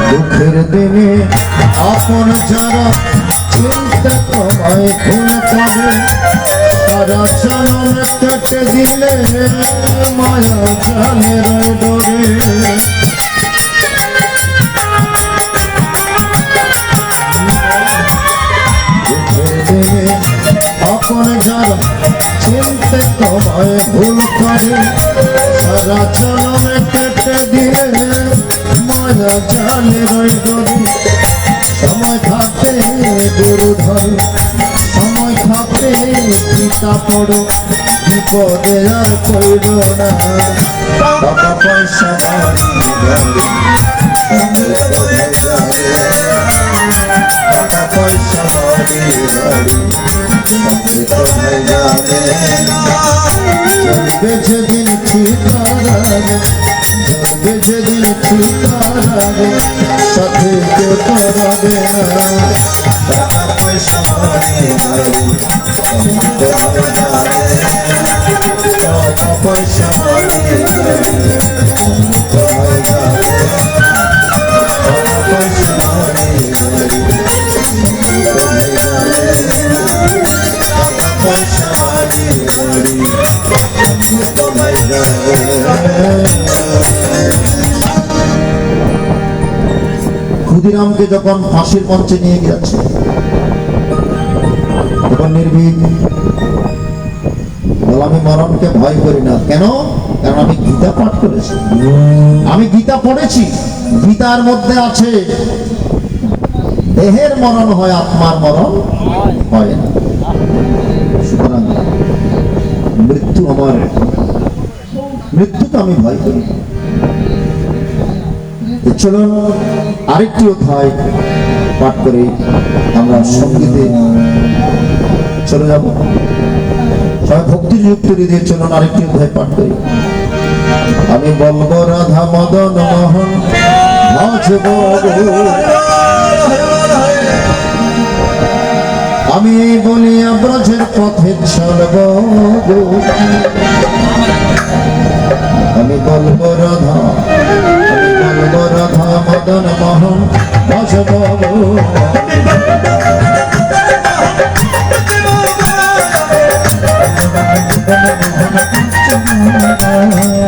দুঃখের দিনে আপন যারা চিন্তা তোমায় ভুল পাবে, সারা জনম কেটে দিলে মায়া জালের ডোরে। দুঃখের দিনে আপন যারা চিনতে তোমায় ভুল করে, সারা জনম কেটে দিলে মায়া জালের ডোরে। সময় থাকতে গুরু ধরো, সময় থাকতে পিতা পড়ো, বিপদে আর পড়ো না। টাকা পয়সা বাড়ি গাড়ি সঙ্গে চলে যাবে, টাকা পয়সা বাড়ি গাড়ি সঙ্গে চলে যাবে। চলবে যেদিন ঠিকার আগে, চলবে যেদিন ঠিকার আগে, সাথে কেউ করাবে না। টাকা পয়সা বাড়ি গাড়ি সঙ্গে চলে যাবে, টাকা পয়সা বাড়ি গাড়ি সঙ্গে চলে যাবে, টাকা পয়সা বাড়ি গাড়ি সঙ্গে চলে যাবে, টাকা পয়সা বাড়ি গাড়ি সঙ্গে চলে যাবে। ক্ষুদিরামকে যখন ফাঁসির মঞ্চে নিয়ে গেছে, তখন নির্ভীক বল, আমি মরণকে ভয় করি না। কেন? কারণ আমি গীতা পাঠ করেছি, আমি গীতা পড়েছি। গীতার মধ্যে আছে দেহের মরণ হয়, আত্মার মরণ হয় না। সুতরাং মৃত্যু আমার, মৃত্যুকে আমি ভয় করি। চলুন আরেকটি অধ্যায় পাঠ করে আমরা সঙ্গীতে চলে যাব। সবাই ভক্তিযুক্ত হৃদয়ে চলুন আরেকটি অধ্যায় পাঠ করি। আমি বলবো রাধা মদন মোহন ভজব, আমি বলিয়া ব্রজের পথে চলব। আমি বলবো রাধা, আমি বলবো রাধা মদন মোহন ভজব।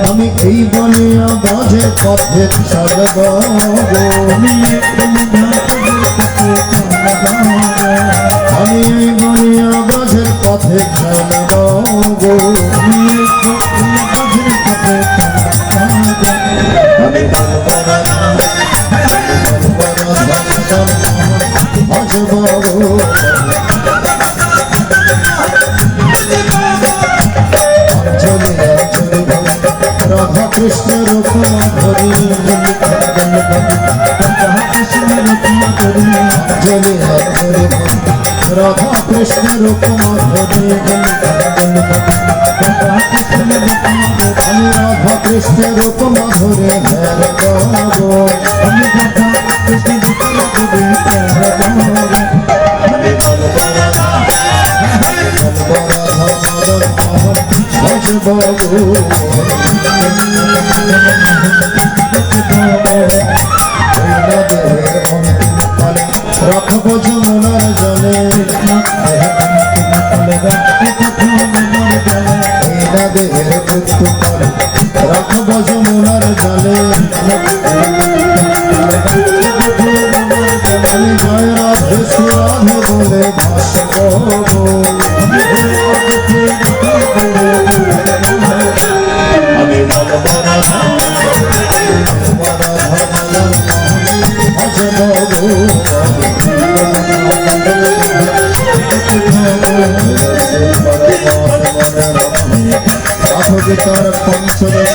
আমি এই বলিয়া ব্রজের পথে চলব, আমি এই বলিয়া ব্রজের পথে চলব। আমি বলবো রাধা, ভজব। রাধা কৃষ্ণ রূপ মাধুরী, রাধা কৃষ্ণ রূপ মাধুরী, আমি রাধা কৃষ্ণ রূপ মাধুরী হের গাব, আমি রাধা কৃষ্ণ রূপ মাধুরী হের গাব। আমি বলবো রাধা, রাখবো যমুনার জলে দেহের মৃত্যু করে রাখবো যমুনার জলে আমি জয় রাধে সুরাধে বলে ভাসবো আমি বলবো রাধা তার পঞ্চদশ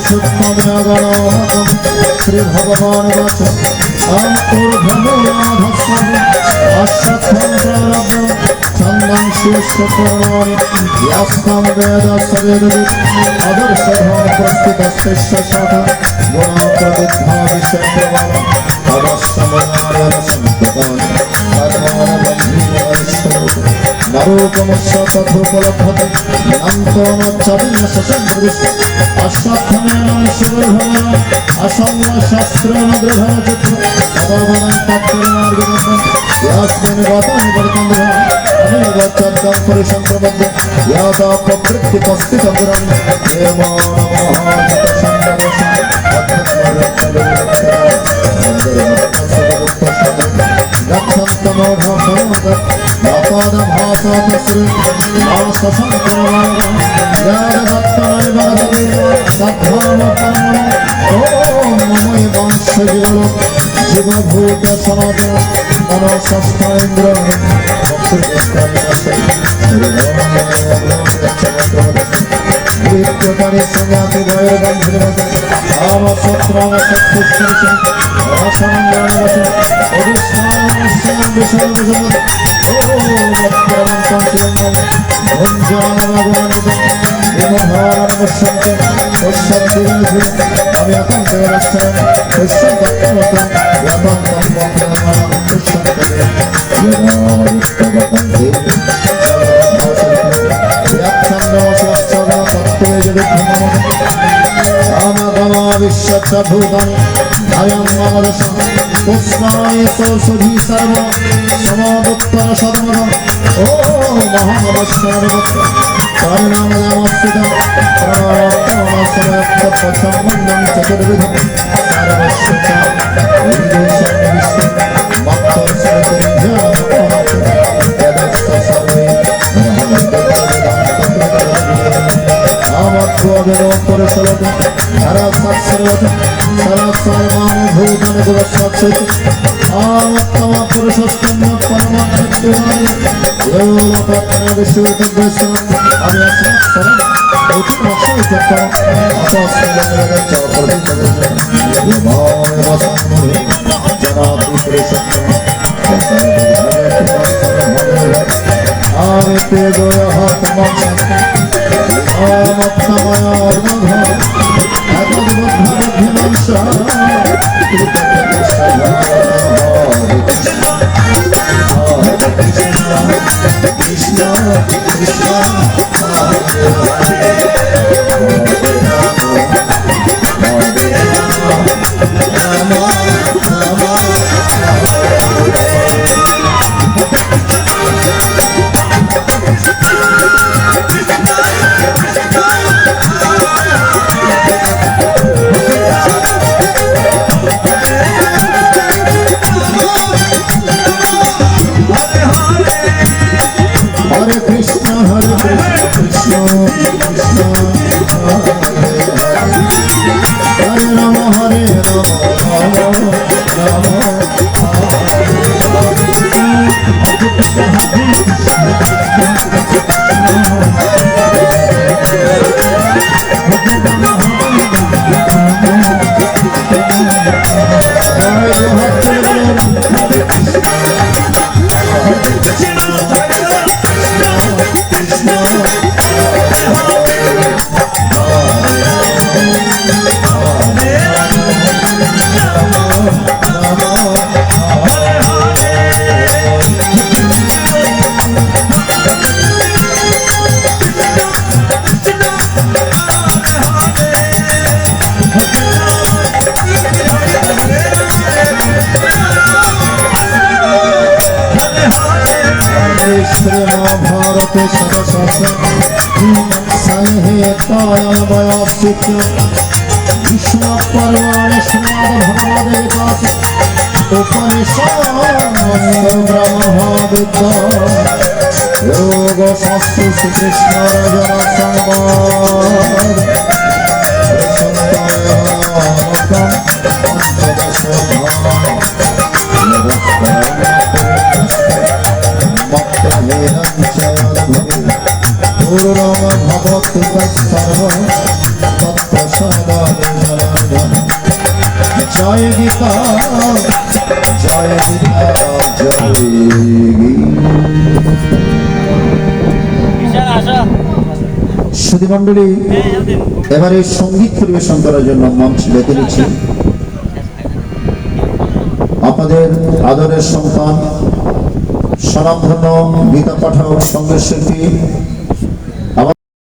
সূক্ষ্মে আগরম শ্রী ভগবান বচন ছন্দং শিষ্যকর্মাণি ইয়াস্তাম বেদস্য বেদবিদ আদর্শধর্ম প্রস্তুতস্য শাখা গুণা প্রবৃদ্ধা বিশ্বপ্রভাব নারূপমস্য তথোপলভ্যতে নান্তমচ্ছবিন্ন সসংদৃষ্ট অশ্বত্থমেন শিবর্ভমেন অসঙ্গ শাস্ত্রেণ দৃঢ় চিত্র তদভবন তৎপরমার্গমতন ইয়াস্মিন গতানি পরিতন্দ্রঃ অনির্গচ্ছদ্গং পরিসংক্রমদ্য ইয়াত প্রবৃত্তি পস্তিতং পুরাণ দেবা নমঃ সন্দবশ জীবভূত সনাতন মনসস্থেন্দ্র মৃত্যুকারী সঙ্গাতি ভয়ের বন্ধুর মতো আমার শত্রু আমার শত্রু আমি এখন বিশ্বভূতানি আয়ং মমদশ কৃষ্ণায় সৌষধি সর্ব সমাবুত্তর সদমদ ও মহানবস্বরবত্ত পরিণামস্তিতম প্রণামত্তমসময়ত্তপথমন্যং চতুর্বিধম সর্বস্য চ ঐদেশং বিষ্ণু মত্তস্মৃতির্ভ্যমহত্য সর্বে পুরুষলত সরস্বত সরস্বর্মাণি ভূতানি পুরস্বচ্ছিত আমত্তম পুরুষস্তন্য পরমাত্মত্বানি যোগপত্ন বিশুদ্ধ আমি अस्मत् शरण औतमक्षय चक्र अपस्मरणगच्छ प्रभुतवजन वसन्मुनि जनाति पुरुषत्व आमिते गोयः तमक्षः आमत्तमया अर्णधः अतद्बुद्धिमध्यमंशः कृष्ण कृष्ण কৃষ্ণ পরমাণে শ্রীমদ ভগবদের কাছে উপনিষদ ব্রহ্মবিদ্য যোগ শাস্ত্র শ্রীকৃষ্ণ জন সংবাদ জয় গীতা জয় গীতা জয় সুধী মন্ডলী, এবারে সঙ্গীত পরিবেশন করার জন্য মঞ্চ বেঁধে নিচ্ছি আপনাদের আদরের সন্তান স্বনামধন্য গীতা পাঠক সঙ্গীত শিল্পী